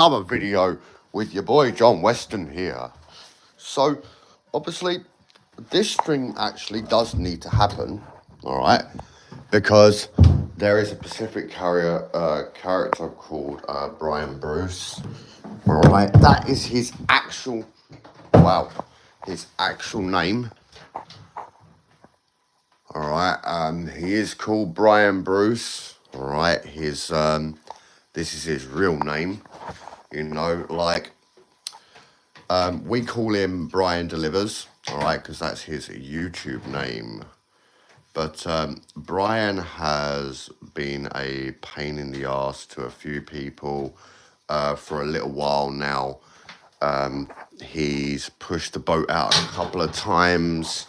another video with your boy John Weston here. So, obviously, this string actually does need to happen, all right, because there is a Pacific Carrier character called Brian Bruce, all right. That is his actual, his actual name, all right. He is called Brian Bruce, all right. This is his real name, we call him Brian Delivers, all right, because that's his YouTube name. But Brian has been a pain in the ass to a few people for a little while now. He's pushed the boat out a couple of times.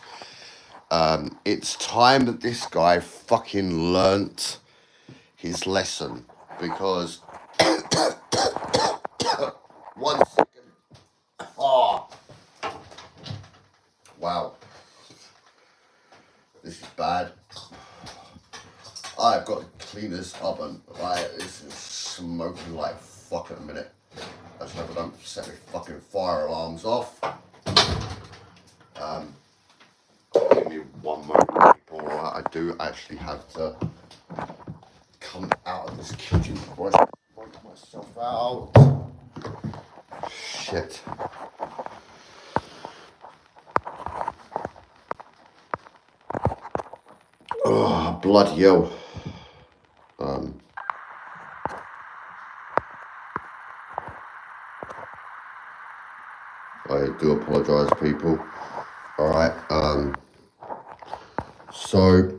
It's time that this guy fucking learnt his lesson, because one second. Oh, wow. This is bad. I've got to clean this oven. Right, this is smoking like fuck at a minute. I just hope I don't set my fucking fire alarms off. Give me one moment, people. Alright, I do actually have to come out of this kitchen before I work myself out. Shit. Oh, bloody hell. I do apologise, people. Alright, so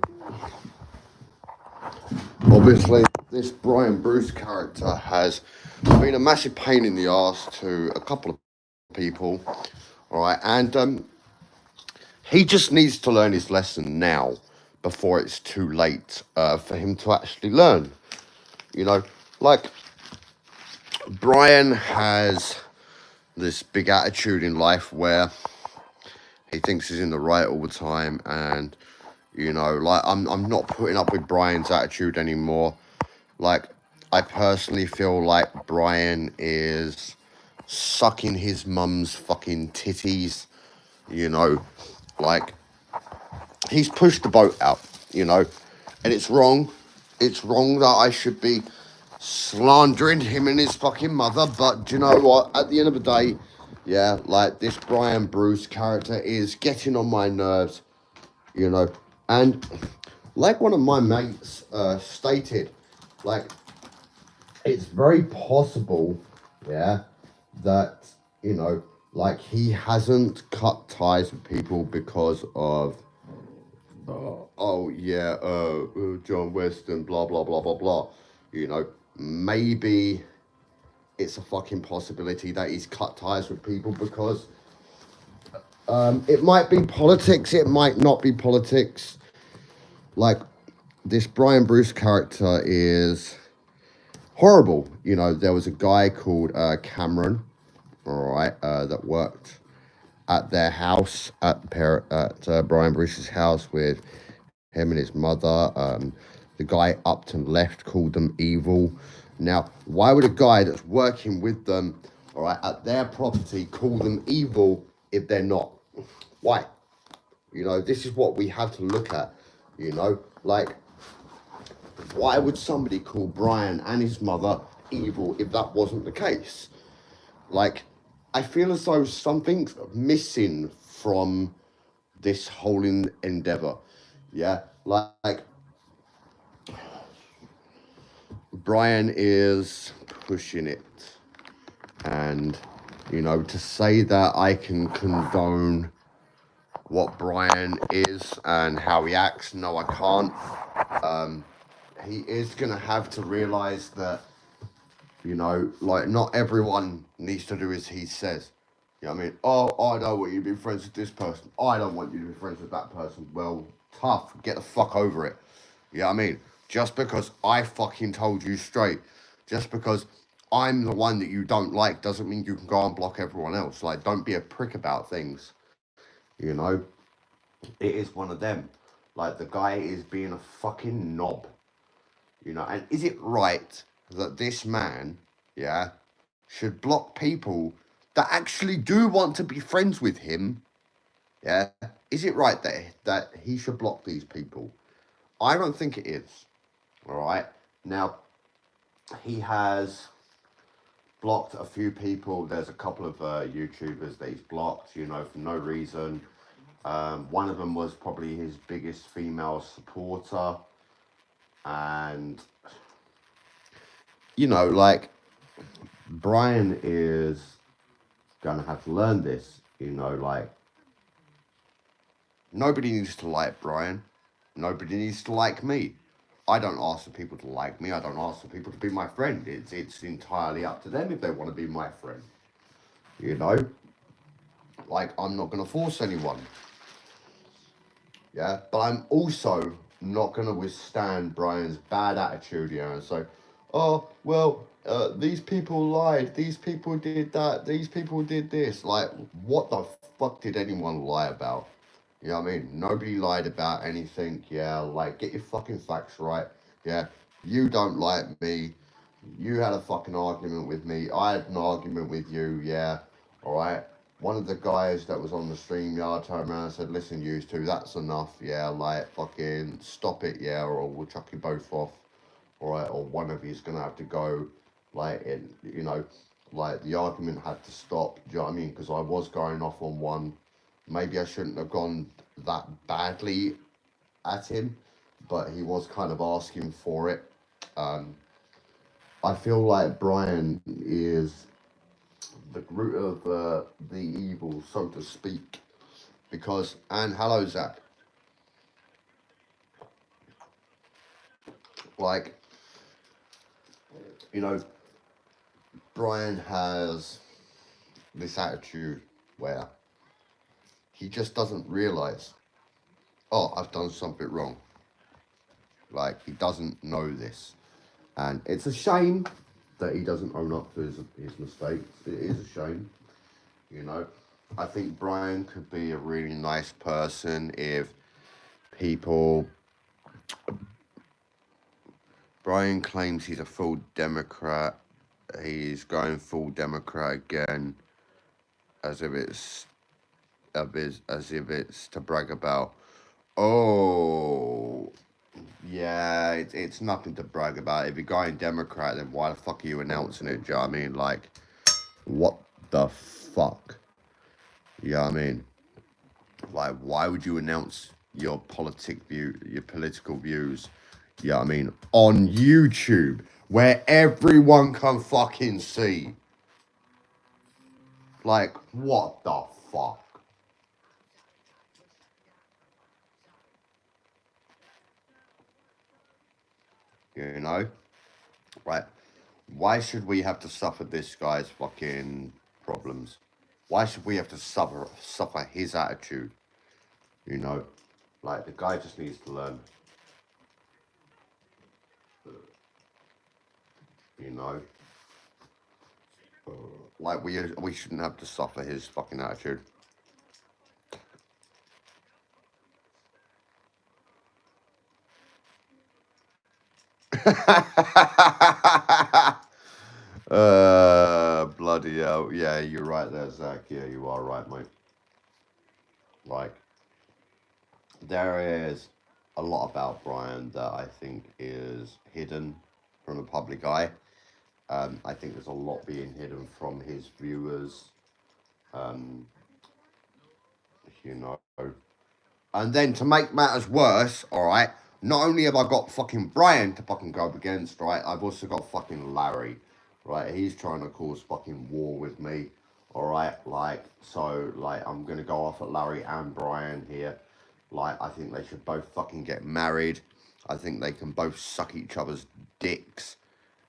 obviously this Brian Bruce character has been a massive pain in the ass to a couple of people, alright, and he just needs to learn his lesson now before it's too late for him to actually learn. Like Brian has this big attitude in life where he thinks he's in the right all the time, and I'm not putting up with Brian's attitude anymore. Like, I personally feel like Brian is sucking his mum's fucking titties, like he's pushed the boat out, and it's wrong. It's wrong that I should be slandering him and his fucking mother, but do you know what? At the end of the day, yeah, like this Brian Bruce character is getting on my nerves, and like one of my mates stated, like it's very possible, yeah, that like he hasn't cut ties with people because of John Weston, blah blah blah blah blah. Maybe it's a fucking possibility that he's cut ties with people because it might be politics, it might not be politics. Like, this Brian Bruce character is horrible. There was a guy called Cameron, all right, that worked at their house, at Brian Bruce's house, with him and his mother. The guy up to the left called them evil. Now, why would a guy that's working with them, all right, at their property call them evil if they're not? Why? This is what we have to look at, like, why would somebody call Brian and his mother evil if that wasn't the case? Like, I feel as though something's missing from this whole endeavor. Yeah, like Brian is pushing it, and to say that I can condone what Brian is and how he acts, no, I can't. He is gonna have to realize that like, not everyone needs to do as he says. You know what I mean? Oh, I don't want you to be friends with this person. I don't want you to be friends with that person. Well, tough. Get the fuck over it. You know what I mean? Just because I fucking told you straight, just because I'm the one that you don't like, doesn't mean you can go and block everyone else. Like, don't be a prick about things. It is one of them. Like, the guy is being a fucking knob. And is it right that this man, yeah, should block people that actually do want to be friends with him. Yeah, is it right that he should block these people? I don't think it is. All right. Now, he has blocked a few people. There's a couple of YouTubers that he's blocked, you know, for no reason. One of them was probably his biggest female supporter. And, you know, like, Brian is going to have to learn this, you know, like, nobody needs to like Brian. Nobody needs to like me. I don't ask for people to like me. I don't ask for people to be my friend. It's entirely up to them if they want to be my friend. You know? Like, I'm not going to force anyone. Yeah? But I'm also not going to withstand Brian's bad attitude, you know, and say, oh, well, these people lied. These people did that. These people did this. Like, what the fuck did anyone lie about? You know what I mean? Nobody lied about anything. Yeah, like, get your fucking facts right. Yeah, you don't like me. You had a fucking argument with me. I had an argument with you. Yeah, all right. One of the guys that was on the StreamYard turned around and said, listen, you two, that's enough. Yeah, like, fucking stop it. Yeah, or we'll chuck you both off. All right, or one of you's going to have to go. Like, you know, like, the argument had to stop. Do you know what I mean? Because I was going off on one. Maybe I shouldn't have gone that badly at him, but he was kind of asking for it. I feel like Brian is the root of the evil, so to speak, because, and hello, Zach, like, you know, Brian has this attitude where he just doesn't realize, oh, I've done something wrong. Like, he doesn't know this. And it's a shame that he doesn't own up to his mistakes. It is a shame, you know. I think Brian could be a really nice person if people... Brian claims he's a full Democrat. He's going full Democrat again, as if it's to brag about. Oh, yeah, it's nothing to brag about. If you're going Democrat, then why the fuck are you announcing it? Do you know what I mean? Like, what the fuck? You know what I mean? Like, why would you announce your political views, you know what I mean, on YouTube, where everyone can fucking see? Like, what the fuck? You know? Right? Why should we have to suffer this guy's fucking problems? Why should we have to suffer his attitude? You know? Like, the guy just needs to learn. You know? Like, we shouldn't have to suffer his fucking attitude. Bloody hell. Yeah, you're right there, Zach. Yeah, you are right, mate. Like, there is a lot about Brian that I think is hidden from the public eye. I think there's a lot being hidden from his viewers. You know. And then to make matters worse, all right, not only have I got fucking Brian to fucking go up against, right, I've also got fucking Larry, right? He's trying to cause fucking war with me, all right? Like, so, like, I'm going to go off at Larry and Brian here. Like, I think they should both fucking get married. I think they can both suck each other's dicks.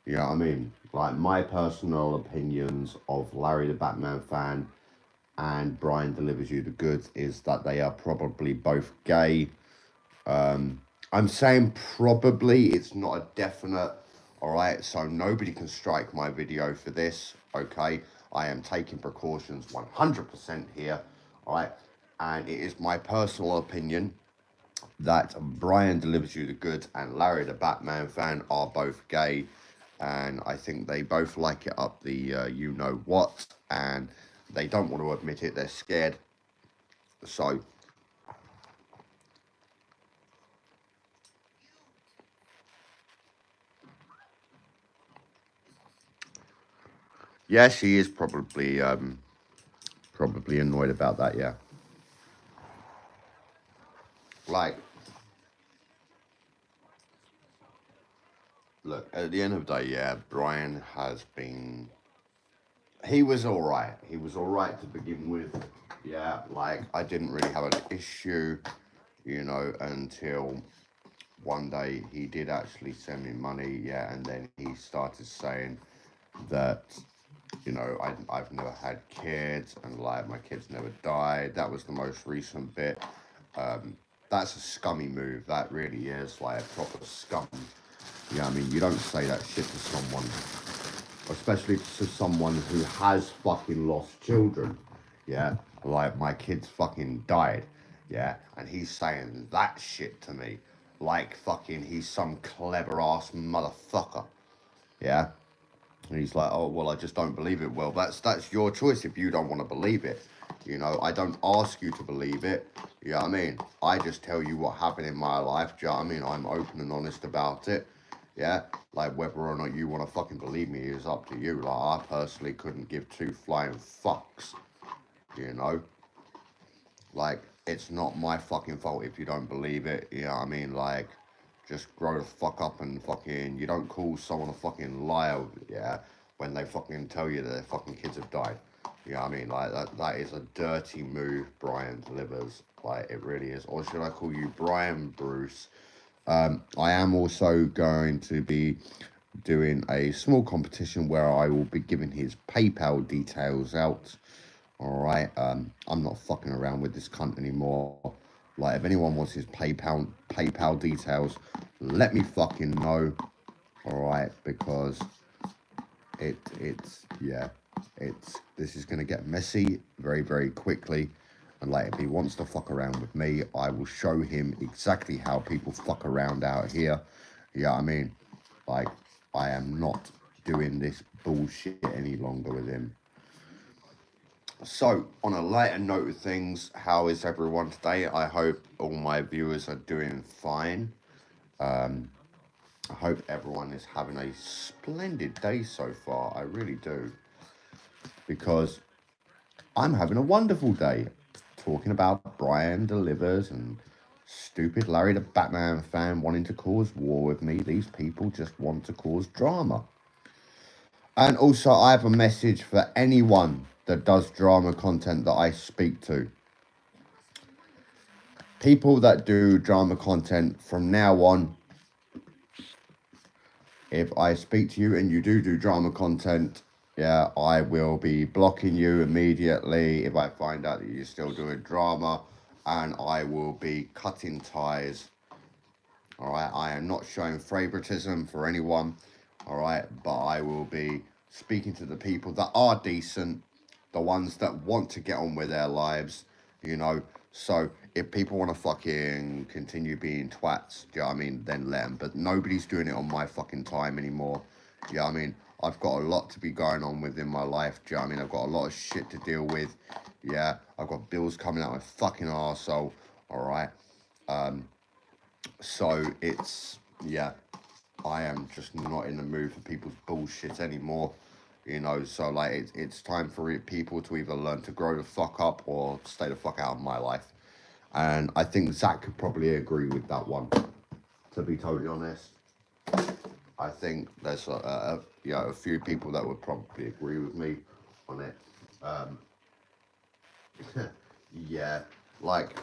You know what I mean? Like, my personal opinions of Larry the Batman fan and Brian Delivers You the Goods is that they are probably both gay. I'm saying probably, it's not a definite, all right? So nobody can strike my video for this, okay? I am taking precautions 100% here, all right? And it is my personal opinion that Brian Delivers You the Goods and Larry the Batman fan are both gay. and I think they both like it up the you know what, and they don't want to admit it. They're scared. So yeah, she is probably annoyed about that. Yeah, like look, at the end of the day, yeah, Brian has been. He was all right. He was all right to begin with. Yeah, like I didn't really have an issue, until one day he did actually send me money. Yeah, and then he started saying that, I've never had kids and like my kids never died. That was the most recent bit. Um, that's a scummy move. That really is like a proper scum. Yeah, I mean, you don't say that shit to someone, especially to someone who has fucking lost children. Yeah, like my kids fucking died. Yeah, and he's saying that shit to me like fucking he's some clever ass motherfucker. Yeah, and he's like, oh well, I just don't believe it. Well, that's your choice if you don't want to believe it. I don't ask you to believe it. You know what I mean? I just tell you what happened in my life. Do you know what I mean? I'm open and honest about it. Yeah, like whether or not you want to fucking believe me is up to you. Like I personally couldn't give two flying fucks. You know, like it's not my fucking fault if you don't believe it. You know what I mean? Like, just grow the fuck up and fucking. You don't call someone a fucking liar. Yeah, when they fucking tell you that their fucking kids have died. You know what I mean? Like that is a dirty move Brian delivers. Like it really is. Or should I call you Brian Bruce? I am also going to be doing a small competition where I will be giving his PayPal details out. All right, I'm not fucking around with this cunt anymore. Like, if anyone wants his PayPal details, let me fucking know. All right, because it's yeah, it's this is gonna get messy very very quickly. And like, if he wants to fuck around with me, I will show him exactly how people fuck around out here. Yeah, I mean, like, I am not doing this bullshit any longer with him. So, on a lighter note of things, how is everyone today? I hope all my viewers are doing fine. Um, I hope everyone is having a splendid day so far. I really do. Because I'm having a wonderful day talking about Brian Delivers and stupid Larry the Batman fan wanting to cause war with me. These people just want to cause drama. And also, I have a message for anyone that does drama content that I speak to. People that do drama content from now on, if I speak to you and you do drama content, yeah, I will be blocking you immediately if I find out that you're still doing drama, and I will be cutting ties. All right, I am not showing favoritism for anyone. All right, but I will be speaking to the people that are decent, the ones that want to get on with their lives, you know. So if people want to fucking continue being twats, do you know what I mean, then let them. But nobody's doing it on my fucking time anymore. You know what I mean? I've got a lot to be going on with in my life. Do you know what I mean? I've got a lot of shit to deal with. Yeah, I've got bills coming out my fucking arsehole. All right. So it's, yeah, I am just not in the mood for people's bullshit anymore. So like it's time for people to either learn to grow the fuck up or stay the fuck out of my life. And I think Zach could probably agree with that one, to be totally honest. I think there's a few people that would probably agree with me on it. Um, yeah, like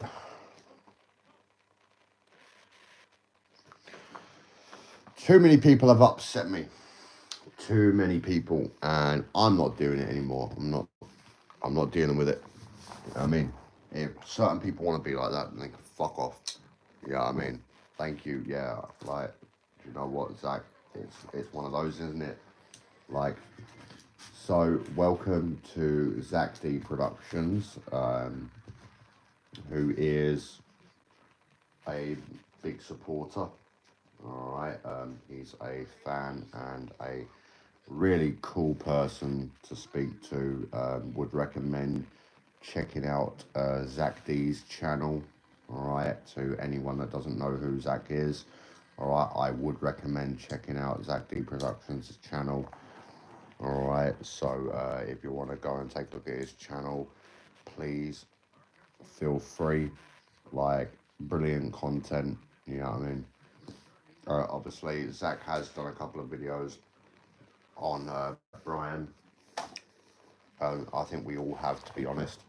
too many people have upset me. Too many people, and I'm not doing it anymore. I'm not dealing with it. I mean, if certain people want to be like that, then they can fuck off. Yeah, I mean, thank you. Yeah, like, you know what, Zach? It's one of those, isn't it? Like, so welcome to Zach D Productions, who is a big supporter. All right, he's a fan and a really cool person to speak to. Would recommend checking out Zach D's channel. All right, to anyone that doesn't know who Zach is, all right, I would recommend checking out Zach D Productions channel. All right, so if you want to go and take a look at his channel, please feel free. Like, brilliant content, you know what I mean? Obviously, Zach has done a couple of videos on Brian. I think we all have, to be honest.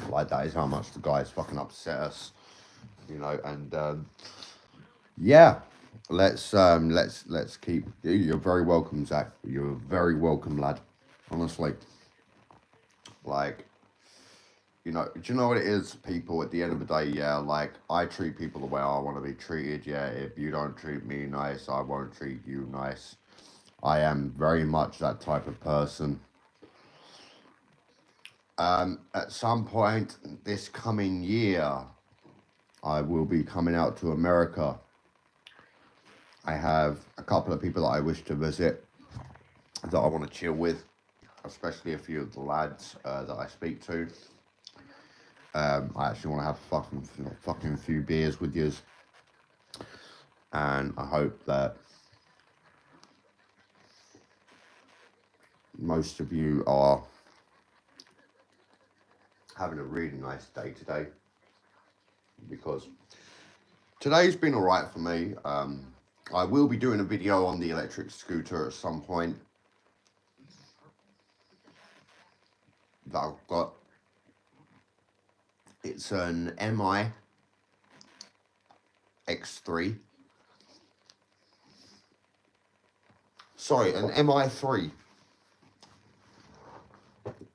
Like, that is how much the guys fucking upset us, you know. And yeah, let's keep. You're very welcome, Zach. You're very welcome, lad. Honestly, like, you know, do you know what it is, people? At the end of the day, yeah, like, I treat people the way I want to be treated. Yeah, if you don't treat me nice, I won't treat you nice. I am very much that type of person. At some point this coming year, I will be coming out to America. I have a couple of people that I wish to visit, that I want to chill with, especially a few of the lads that I speak to. I actually want to have fucking few beers with you, and I hope that most of you are having a really nice day today, because today's been all right for me. I will be doing a video on the electric scooter at some point that I've got. It's an MI X3. Sorry, an MI3.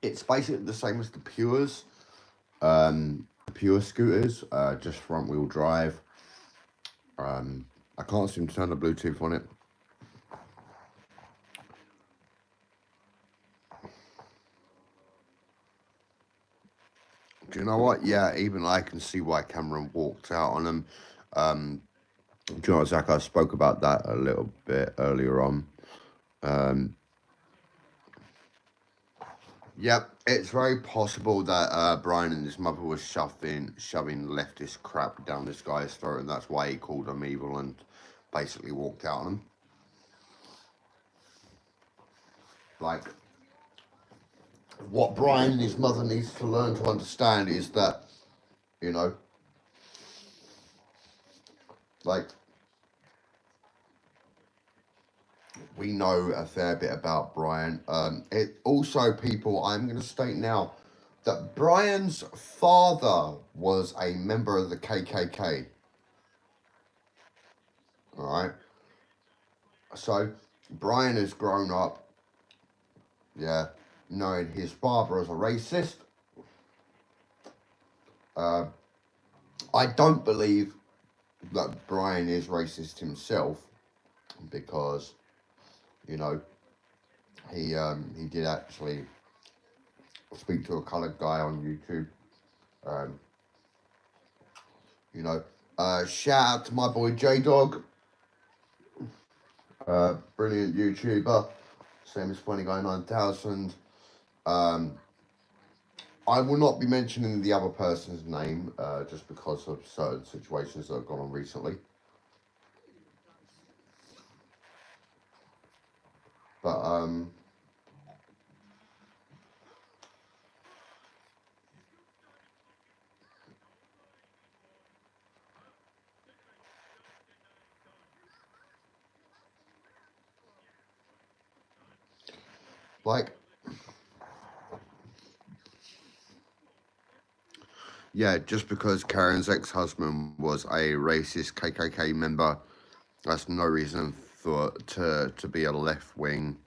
It's basically the same as the Pures. Pure scooters, just front wheel drive. I can't seem to turn the Bluetooth on it. Do you know what? Yeah, even I can see why Cameron walked out on them. Do you know what, Zach? I spoke about that a little bit earlier on. Yep, it's very possible that Brian and his mother was shoving leftist crap down this guy's throat, and that's why he called him evil and basically walked out on him. Like, what Brian and his mother needs to learn to understand is that, you know, like, we know a fair bit about Brian. It also, people, I'm going to state now that Brian's father was a member of the KKK. All right. So Brian has grown up, yeah, knowing his father as a racist. I don't believe that Brian is racist himself, because, you know, he did actually speak to a coloured guy on YouTube. You know, shout out to my boy J Dog, brilliant YouTuber, same as Funny Guy 9000. I will not be mentioning the other person's name, just because of certain situations that have gone on recently. But like, yeah, just because Karen's ex-husband was a racist KKK member, that's no reason for to be a left wing.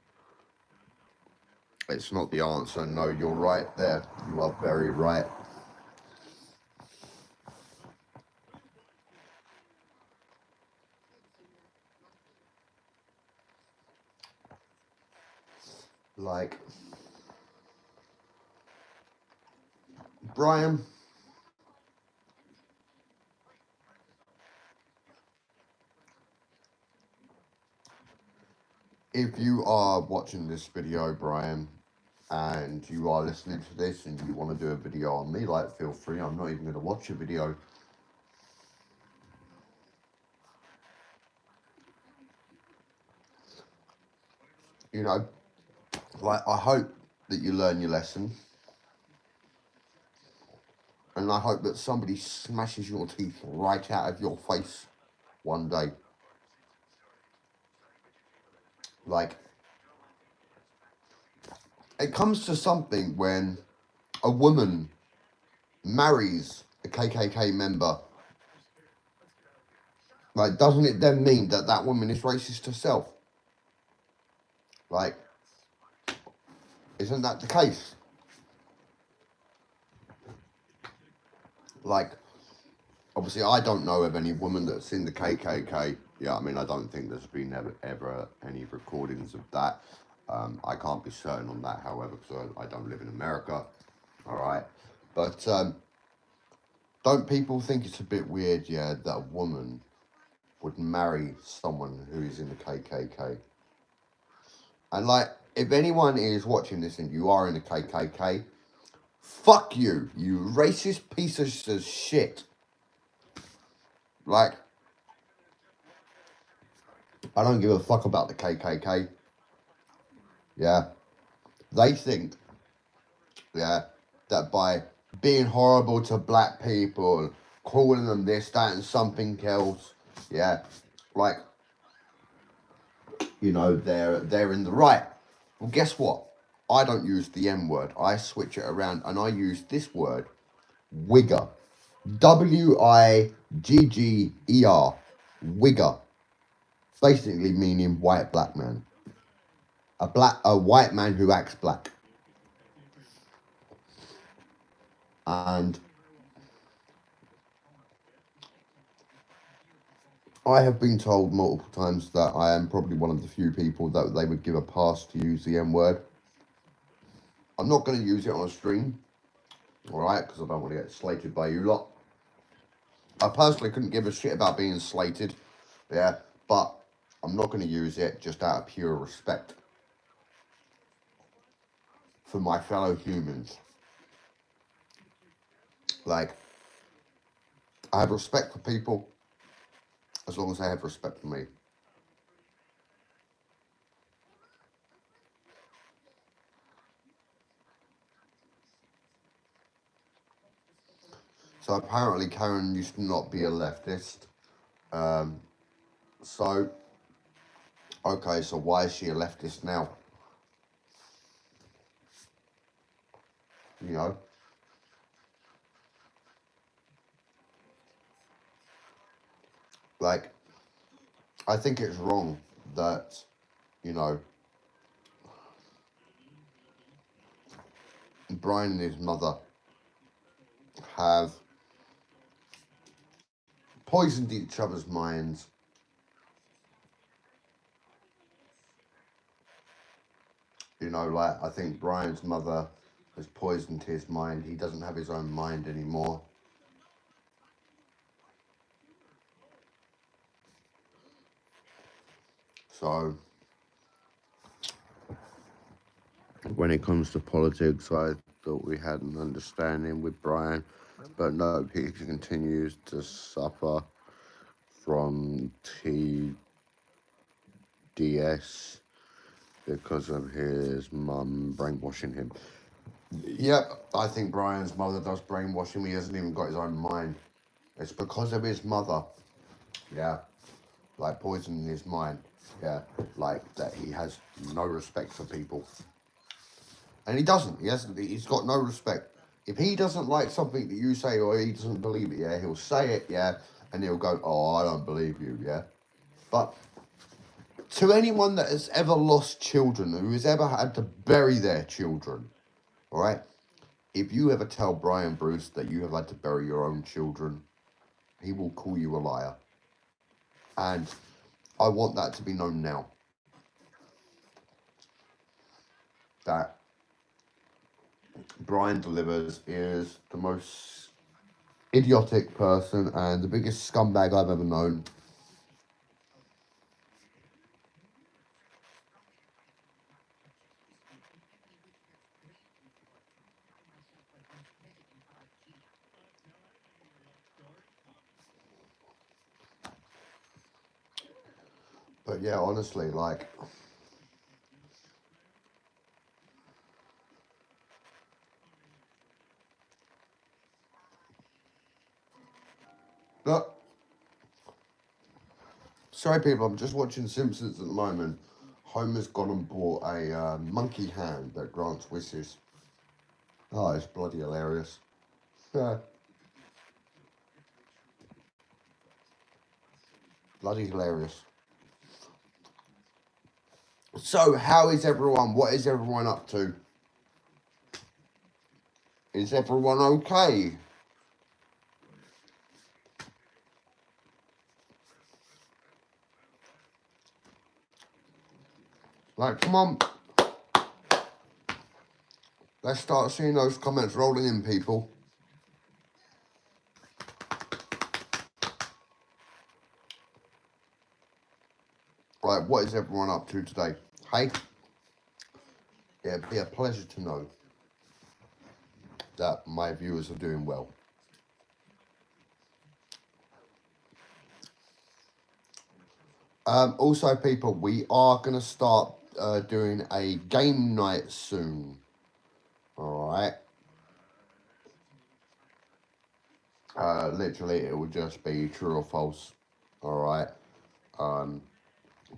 It's not the answer. No, you're right there. You are very right. Like, Brian, If you are watching this video, Brian, and you are listening to this and you want to do a video on me, like, feel free. I'm not even going to watch your video. You know, like, I hope that you learn your lesson. And I hope that somebody smashes your teeth right out of your face one day. Like, it comes to something when a woman marries a KKK member. Like, doesn't it then mean that that woman is racist herself? Like, isn't that the case? Like, obviously, I don't know of any woman that's in the KKK. Yeah, I mean, I don't think there's been ever any recordings of that. I can't be certain on that, however, because I don't live in America. All right. But don't people think it's a bit weird, yeah, that a woman would marry someone who is in the KKK? And, like, if anyone is watching this and you are in the KKK, fuck you, you racist piece of shit. Like, I don't give a fuck about the KKK. Yeah. They think, yeah, that by being horrible to black people, calling them this, that, and something else, yeah, like, you know, they're in the right. Well, guess what? I don't use the M word. I switch it around and I use this word, wigger. Wigger. Wigger. Basically meaning white black man. A white man who acts black. And I have been told multiple times that I am probably one of the few people that they would give a pass to use the M word. I'm not going to use it on a stream, alright, because I don't want to get slated by you lot. I personally couldn't give a shit about being slated, yeah, but I'm not going to use it just out of pure respect for my fellow humans. Like, I have respect for people as long as they have respect for me. So apparently Karen used to not be a leftist. So, okay, so why is she a leftist now? You know? Like, I think it's wrong that, you know, Brian and his mother have poisoned each other's minds. You know, like, I think Brian's mother has poisoned his mind. He doesn't have his own mind anymore. So, when it comes to politics, I thought we had an understanding with Brian, but no, he continues to suffer from TDS because of his mum brainwashing him. Yep, I think Brian's mother does brainwash him. He hasn't even got his own mind. It's because of his mother. Yeah, like poisoning his mind. Yeah, like that he has no respect for people. And he doesn't. He's got no respect. If he doesn't like something that you say or he doesn't believe it, yeah, he'll say it, yeah, and he'll go, oh, I don't believe you, yeah. But to anyone that has ever lost children, who has ever had to bury their children, all right, if you ever tell Brian Bruce that you have had to bury your own children, he will call you a liar. And I want that to be known now. That Brian Delivers is the most idiotic person and the biggest scumbag I've ever known. But yeah, honestly, like, look, sorry people, I'm just watching Simpsons at the moment. Homer's gone and bought a monkey hand that grants wishes. Oh, it's bloody hilarious. Yeah, bloody hilarious. So, how is everyone? What is everyone up to? Is everyone okay? Like, come on. Let's start seeing those comments rolling in, people. Right, what is everyone up to today? Hey? Yeah, it'd be a pleasure to know that my viewers are doing well. Also, people, we are going to start doing a game night soon. All right. Literally, it will just be true or false. All right.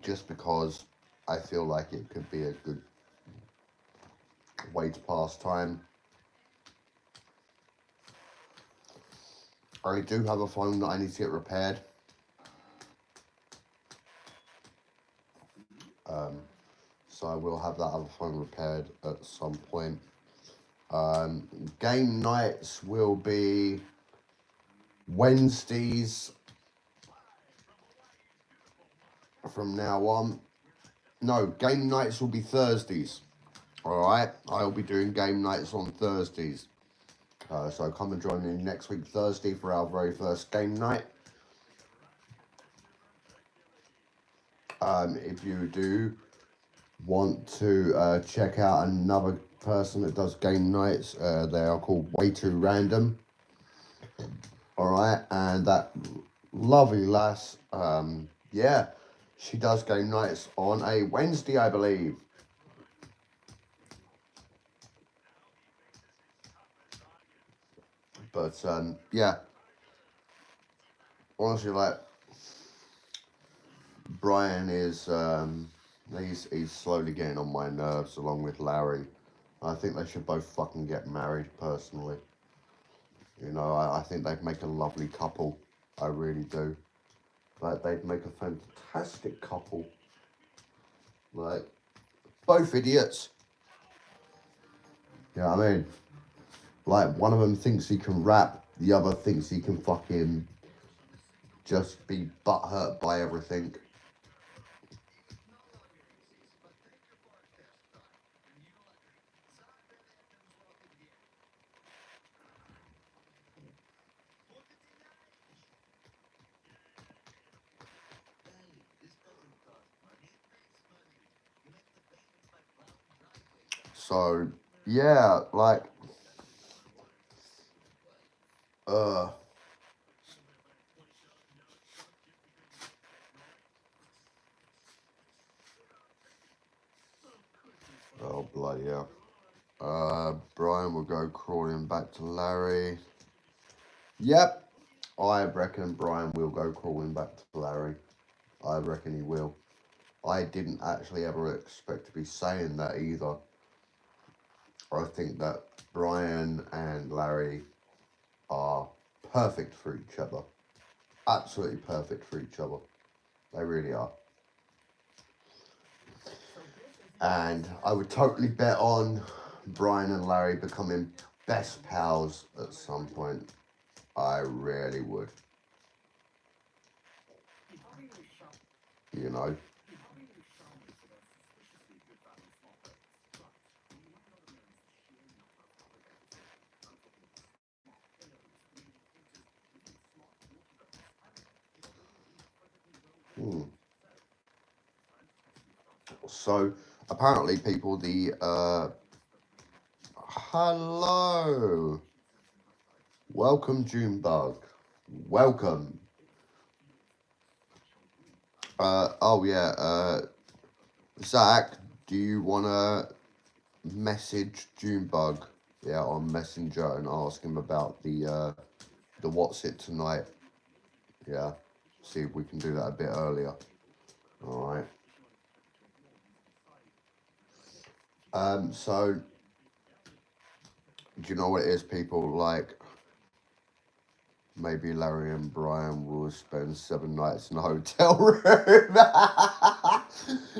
Just because I feel like it could be a good way to pass time. I do have a phone that I need to get repaired. So I will have that other phone repaired at some point. Game nights will be Wednesdays from now on. No, game nights will be Thursdays. All right, I'll be doing game nights on Thursdays. So come and join me next week Thursday for our very first game night. If you do want to check out another person that does game nights, they are called Way Too Random. All right, and that lovely lass, yeah, she does game nights on a Wednesday, I believe. But yeah, honestly, like, Brian is he's slowly getting on my nerves along with Larry. I think they should both fucking get married, personally. You know, I think they'd make a lovely couple. I really do. Like, they'd make a fantastic couple. Like, both idiots. You know what I mean? Like, one of them thinks he can rap, the other thinks he can fucking just be butthurt by everything. So, yeah, like, uh, oh, bloody hell. Brian will go crawling back to Larry. Yep, I reckon Brian will go crawling back to Larry. I reckon he will. I didn't actually ever expect to be saying that either. I think that Brian and Larry are perfect for each other. Absolutely perfect for each other. They really are. And I would totally bet on Brian and Larry becoming best pals at some point. I really would. You know? So, apparently, people, hello! Welcome, Junebug. Welcome. Oh yeah. Zach, do you wanna message Junebug? Yeah, on Messenger and ask him about the what's it tonight. Yeah. See if we can do that a bit earlier. All right. So do you know what it is, people? Like, maybe Larry and Brian will spend 7 nights in a hotel room.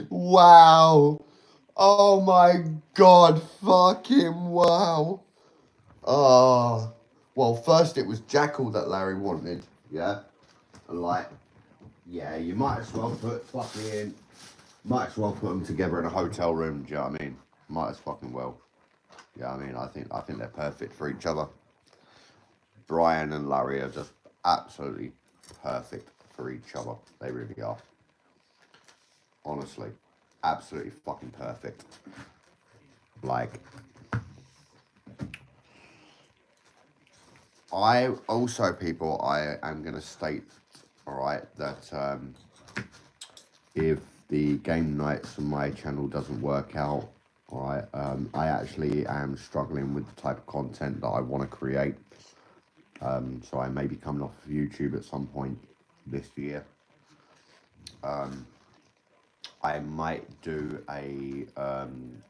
Wow. Oh my god. Fucking wow. Oh. Well, first it was Jackal that Larry wanted. Yeah. And like, yeah, you might as well put them together in a hotel room. Do you know what I mean? Might as fucking well. Yeah, I mean, I think they're perfect for each other. Brian and Larry are just absolutely perfect for each other. They really are. Honestly, absolutely fucking perfect. Like, I also, people, I am going to state, all right, that if the game nights on my channel doesn't work out, all right, I actually am struggling with the type of content that I want to create. So I may be coming off of YouTube at some point this year. I might do a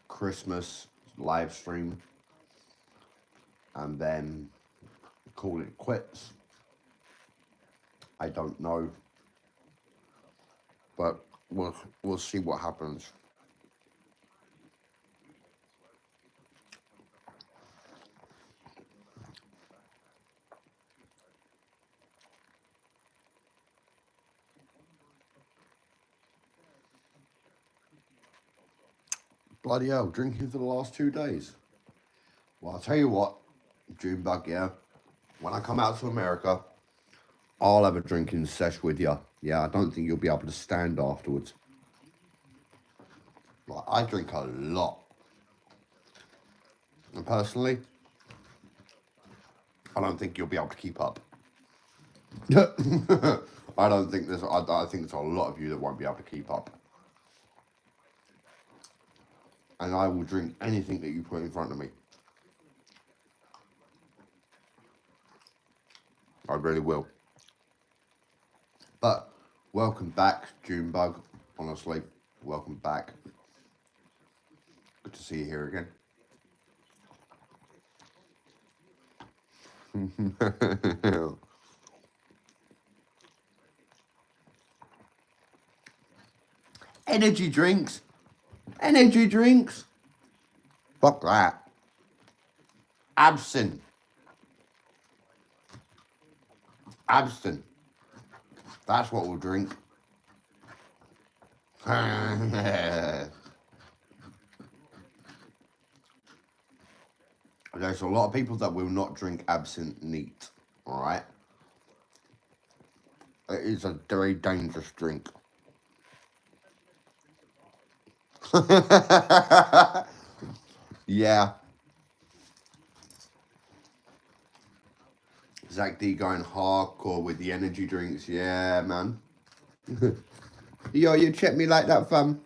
Christmas live stream and then call it quits. I don't know, but we'll see what happens. Bloody hell, drinking for the last 2 days. Well, I'll tell you what, Junebug, yeah, when I come out to America, I'll have a drinking sesh with you. Yeah, I don't think you'll be able to stand afterwards. Like, I drink a lot. And personally, I don't think you'll be able to keep up. I don't think I think there's a lot of you that won't be able to keep up. And I will drink anything that you put in front of me. I really will. But welcome back, Junebug. Honestly, welcome back. Good to see you here again. Energy drinks. Energy drinks. Fuck that. Absinthe. Absinthe. That's what we'll drink. There's a lot of people that will not drink absinthe neat. Alright? It is a very dangerous drink. Yeah. Zach D going hardcore with the energy drinks. Yeah, man. Yo, you check me like that, fam.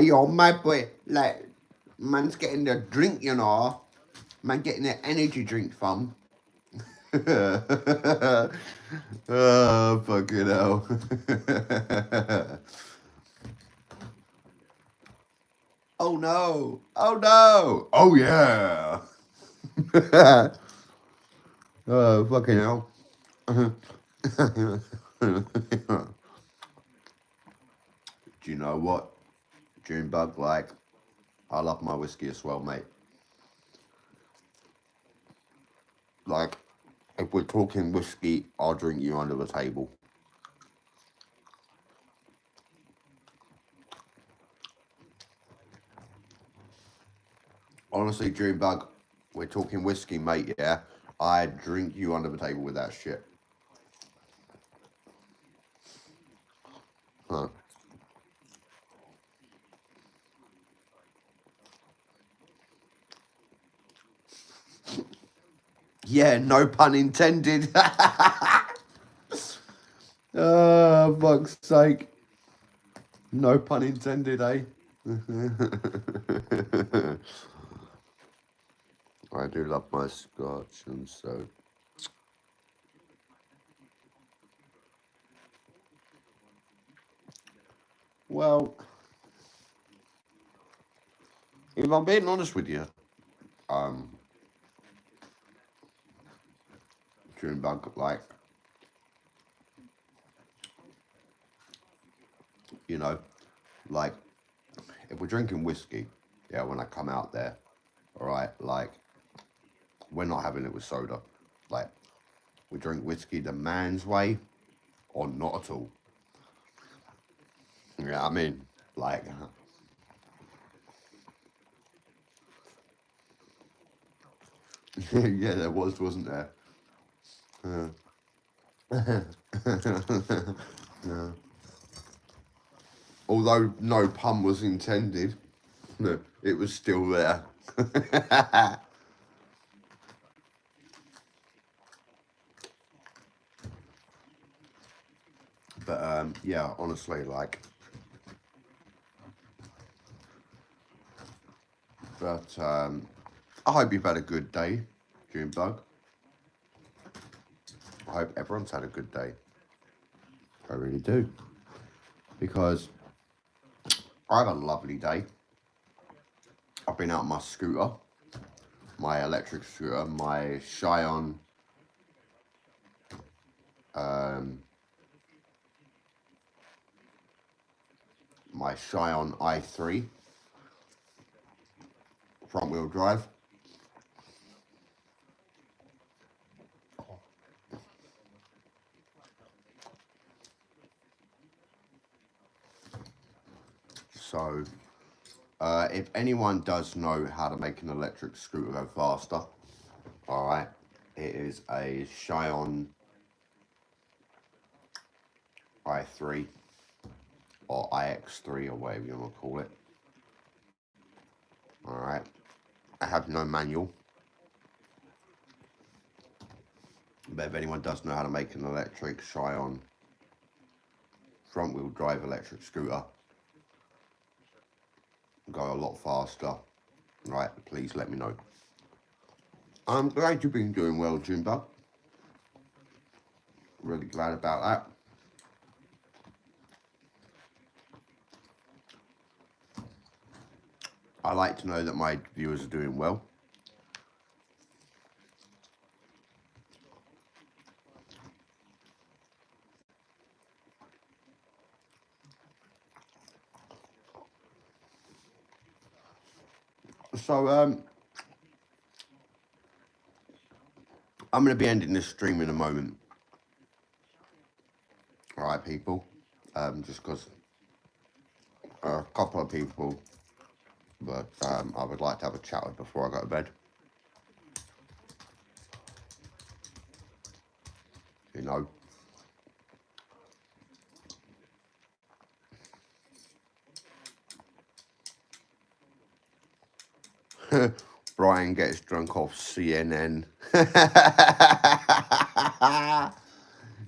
Yo, my boy, like, man's getting the drink, you know. Man getting the energy drink, fam. Oh, fucking hell. Oh, no. Oh, no. Oh, yeah. Oh, fucking hell. Do you know what, Junebug? Like, I love my whiskey as well, mate. Like, if we're talking whiskey, I'll drink you under the table. Honestly, Junebug, we're talking whiskey, mate, yeah? I'd drink you under the table with that shit. Huh. Yeah, no pun intended. Fuck's sake. No pun intended, eh? I do love my scotch, and so. Well, if I'm being honest with you, Junebug, like, you know, like, if we're drinking whiskey, yeah, when I come out there, all right, like, we're not having it with soda. Like, we drink whiskey the man's way, or not at all. Yeah, I mean, like, yeah, there was, wasn't there? Yeah. Although no pun was intended, no, it was still there. But yeah, honestly, like, but I hope you've had a good day, Junebug. I hope everyone's had a good day. I really do, because I had a lovely day. I've been out on my scooter, my electric scooter, my Scion my Scion i3 front wheel drive. So if anyone does know how to make an electric scooter go faster, all right, it is a Scion i3 or iX3 or whatever you want to call it. All right, I have no manual, but if anyone does know how to make an electric Scion front wheel drive electric scooter go a lot faster, right, please let me know. I'm glad you've been doing well, Junebug. Really glad about that. I like to know that my viewers are doing well. So I'm going to be ending this stream in a moment. All right, people. Just because a couple of people that I would like to have a chat with before I go to bed. You know. Brian gets drunk off CNN.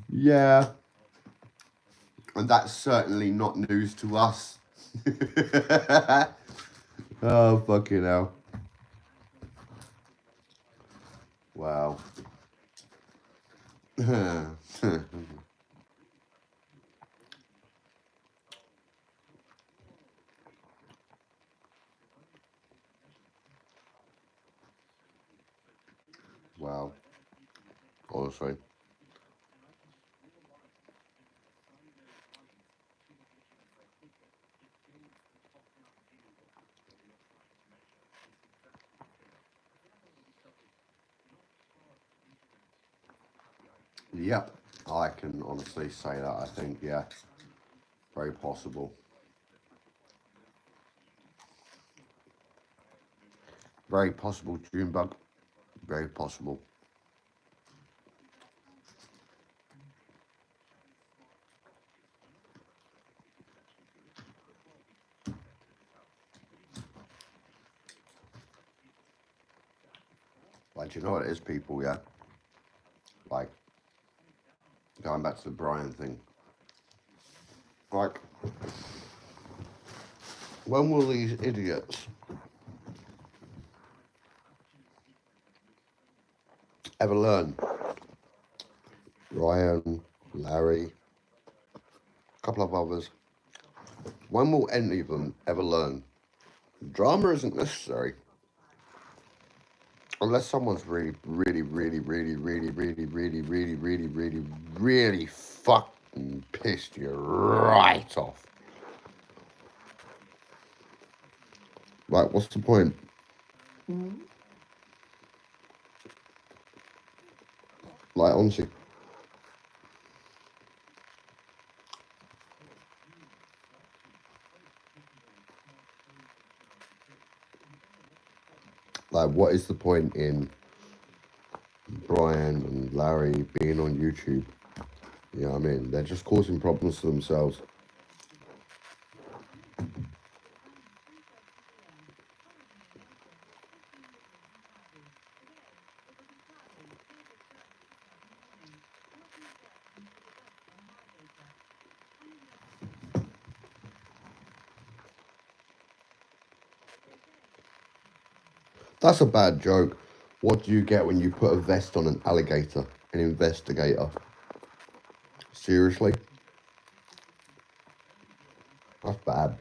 Yeah. And that's certainly not news to us. Oh, fucking hell. Wow. Wow. Honestly. Yep. I can honestly say that. I think, yeah. Very possible. Very possible, Junebug. Very possible. Like, you know what it is, people, yeah? Like, going back to the Brian thing. Like, when will these idiots ever learn? Ryan, Larry, a couple of others. When will any of them ever learn? Drama isn't necessary. Unless someone's really fucking pissed you right off. Like, what's the point? Like, honestly. Like, what is the point in Brian and Larry being on YouTube? You know what I mean? They're just causing problems to themselves. That's a bad joke. What do you get when you put a vest on an alligator? An investigator. Seriously? That's bad.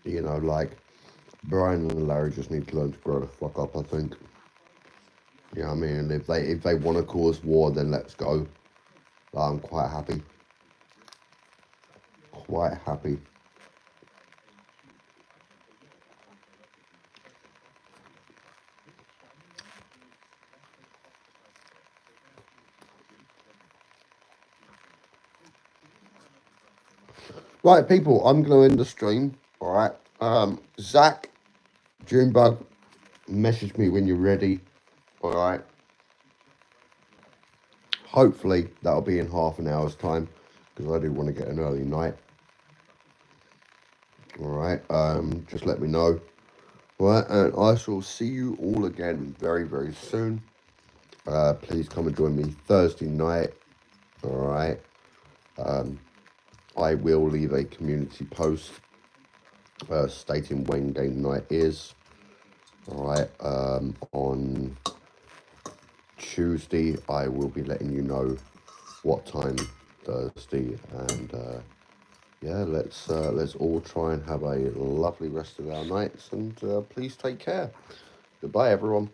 You know, like, Brian and Larry just need to learn to grow the fuck up, I think. You know what I mean? If they want to cause war, then let's go. I'm quite happy. Quite happy. Right, people, I'm going to end the stream. All right. Zach, Junebug, message me when you're ready. All right. Hopefully, that'll be in half an hour's time because I do want to get an early night. All right. Just let me know. All right. And I shall see you all again very, very soon. Please come and join me Thursday night. All right. I will leave a community post stating when game night is. All right. On Tuesday, I will be letting you know what time Thursday, and yeah, let's all try and have a lovely rest of our nights, and please take care. Goodbye, everyone.